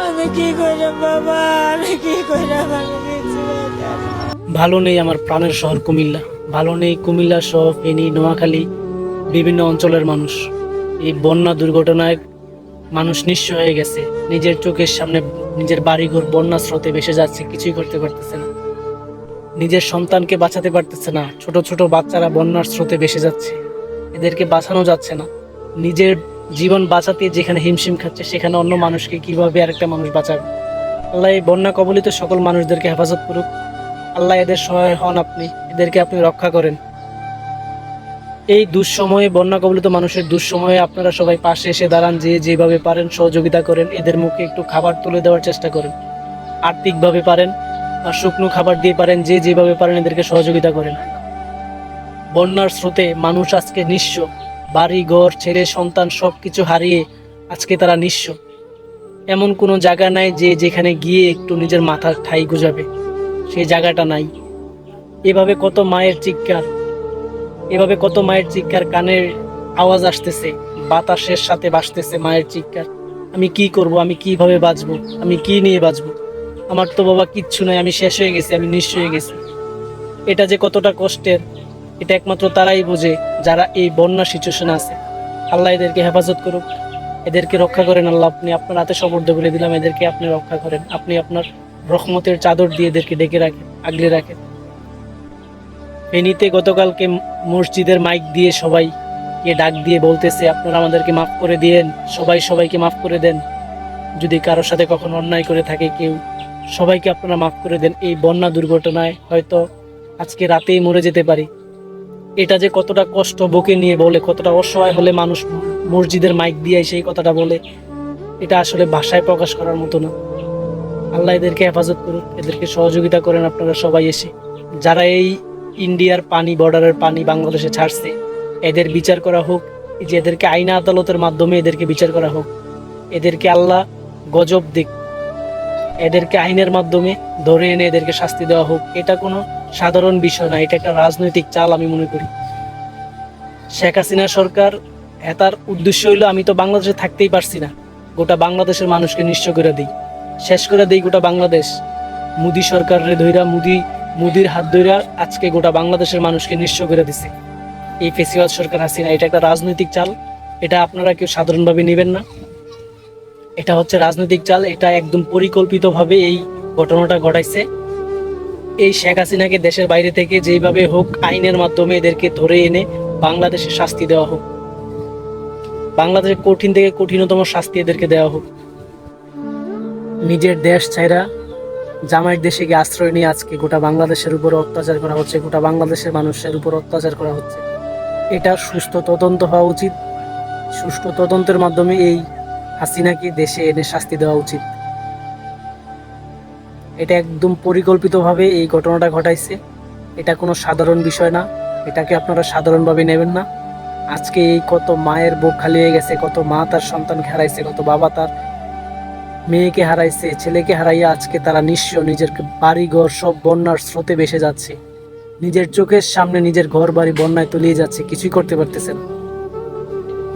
আমি কি করলাম বাবা, আমি কি করলাম? ভালো নেই আমার প্রাণের শহর কুমিল্লা, ভালো নেই কুমিল্লা সহ ফেনী, নোয়াখালী, বিভিন্ন অঞ্চলের মানুষ। এই বন্যা দুর্ঘটনায় মানুষ নিঃস্ব হয়ে গেছে। নিজের চোখের সামনে নিজের বাড়িঘর বন্যা স্রোতে ভেসে যাচ্ছে, কিছুই করতে পারতেছে না। নিজের সন্তানকে বাঁচাতে পারতেছে না। ছোট ছোট বাচ্চারা বন্যার স্রোতে ভেসে যাচ্ছে, এদেরকে বাঁচানো যাচ্ছে না। নিজের জীবন বাঁচাতে যেখানে হিমশিম খাচ্ছে, সেখানে অন্য মানুষকে কিভাবে আরেকটা মানুষ বাঁচাবে? আল্লাহ এই বন্যা কবলিত সকল মানুষদেরকে হেফাজত করুক। আল্লাহ এদের সহায় হন, এদেরকে আপনি রক্ষা করেন। এই দুঃসময়ে, বন্যা কবলিত মানুষের দুঃসময়ে আপনারা সবাই পাশে এসে দাঁড়ান, যে যেভাবে পারেন সহযোগিতা করেন। এদের মুখে একটু খাবার তুলে দেওয়ার চেষ্টা করেন, আর্থিকভাবে পারেন আর শুকনো খাবার দিয়ে পারেন, যে যেভাবে পারেন এদেরকে সহযোগিতা করেন। বন্যার স্রোতে মানুষ আজকে নিঃস্ব, বাড়ি ঘর ছেড়ে সন্তান সবকিছু হারিয়ে আজকে তারা নিঃস্ব। এমন কোনো জায়গা নাই যে যেখানে গিয়ে একটু নিজের মাথার ঠাই গুজাবে, সেই জায়গাটা নাই। এভাবে কত মায়ের চিৎকার, এভাবে কত মায়ের চিৎকার কানের আওয়াজ আসতেছে, বাতাসের সাথে ভাসতেছে মায়ের চিৎকার। আমি কি করব, আমি কিভাবে বাঁচবো, আমি কি নিয়ে বাঁচবো? আমার তো বাবা কিচ্ছু নাই, আমি শেষ হয়ে গেছি, আমি নিঃস্ব হয়ে গেছি। এটা যে কতটা কষ্টের, এটা একমাত্র তারাই বোঝে যারা এই বন্যা সিচুয়েশনে আছে। আল্লাহ এদেরকে হেফাজত করুক, এদেরকে রক্ষা করেন। আল্লাহ, আপনি আপনার হাতে সুপর্দ করে দিলাম, এদেরকে আপনি রক্ষা করেন। আপনি আপনার রহমতের চাদর দিয়ে এদেরকে ডেকে রাখেন, আগলে রাখেন। ফেনীতে গতকালকে মসজিদের মাইক দিয়ে সবাইকে ডাক দিয়ে বলতেছে, আপনারা আমাদেরকে মাফ করে দিয়েন, সবাই সবাইকে মাফ করে দেন। যদি কারোর সাথে কখনো অন্যায় করে থাকে কেউ, সবাইকে আপনারা মাফ করে দেন। এই বন্যা দুর্ঘটনায় হয়তো আজকে রাতেই মরে যেতে পারি। এটা যে কতটা কষ্ট বুকে নিয়ে বলে, কতটা অসহায় হলে মানুষ মসজিদের মাইক দিয়ে সেই কথাটা বলে, এটা আসলে ভাষায় প্রকাশ করার মতো না। আল্লাহ এদেরকে হেফাজত করুন, এদেরকে সহযোগিতা করেন আপনারা সবাই এসে। যারা এই ইন্ডিয়ার পানি, বর্ডারের পানি বাংলাদেশে ছাড়ছে, এদের বিচার করা হোক। এই যে এদেরকে আইনা আদালতের মাধ্যমে এদেরকে বিচার করা হোক। এদেরকে আল্লাহ গজব দিক, এদেরকে আইনের মাধ্যমে ধরে এনে এদেরকে শাস্তি দেওয়া হোক। এটা কোনো সাধারণ বিষয় না, এটা একটা রাজনৈতিক চাল আমি মনে করি। শেখ হাসিনা সরকার, তার উদ্দেশ্য হইলো আমি তো বাংলাদেশে থাকতেই পারছি না, গোটা বাংলাদেশের মানুষকে নিঃস্ব করে দিই, শেষ করে দিই গোটা বাংলাদেশ। মোদি সরকারের ধইরা, মুদির হাত ধইরা আজকে গোটা বাংলাদেশের মানুষকে নিঃস্ব করে দিছে এই ফেসিবাদ সরকার হাসিনা। এটা একটা রাজনৈতিক চাল, এটা আপনারা কেউ সাধারণভাবে নেবেন না। এটা হচ্ছে রাজনৈতিক চাল, এটা একদম পরিকল্পিতভাবে এই ঘটনাটা ঘটাইছে। এই শেখ হাসিনাকে দেশের বাইরে থেকে যেইভাবে হোক আইনের মাধ্যমে এদেরকে ধরে এনে বাংলাদেশে শাস্তি দেওয়া হোক, বাংলাদেশের কঠিন থেকে কঠিনতম শাস্তি এদেরকে দেওয়া হোক। নিজের দেশ ছাইরা জামাইয়ের দেশে গিয়ে আশ্রয় নিয়ে আজকে গোটা বাংলাদেশের উপর অত্যাচার করা হচ্ছে, গোটা বাংলাদেশের মানুষের উপর অত্যাচার করা হচ্ছে। এটা সুষ্ঠু তদন্ত হওয়া উচিত। সুষ্ঠু তদন্তের মাধ্যমে এই হাসিনাকে দেশে এনে শাস্তি দেওয়া উচিত। এটা একদম পরিকল্পিতভাবে এই ঘটনাটা ঘটাইছে, এটা কোনো সাধারণ বিষয় না, এটাকে আপনারা সাধারণভাবে নেবেন না। আজকে এই কত মায়ের বুক খালি হয়ে গেছে, কত মা তার সন্তানকে হারাইছে, কত বাবা তার মেয়েকে হারাইছে, ছেলেকে হারাইয়া আজকে তারা নিঃস্ব। নিজের বাড়ি ঘর সব বন্যার স্রোতে ভেসে যাচ্ছে, নিজের চোখের সামনে নিজের ঘর বাড়ি বন্যায় তলিয়ে যাচ্ছে, কিছুই করতে পারতেছে না।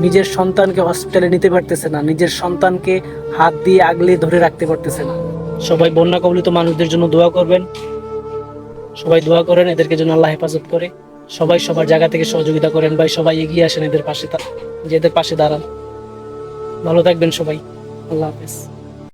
নিজের সন্তানকে হসপিটালে নিতে পারতেছে না, নিজের সন্তানকে হাত দিয়ে আগলে ধরে রাখতে পারতেছে না। সবাই বন্যা কবলিত মানুষদের জন্য দোয়া করবেন, সবাই দোয়া করেন এদেরকে যেন আল্লাহ হেফাজত করে। সবাই সবার জায়গা থেকে সহযোগিতা করেন ভাই, সবাই এগিয়ে আসেন এদের পাশে, এদের পাশে দাঁড়ান। ভালো থাকবেন সবাই, আল্লাহ হাফেজ।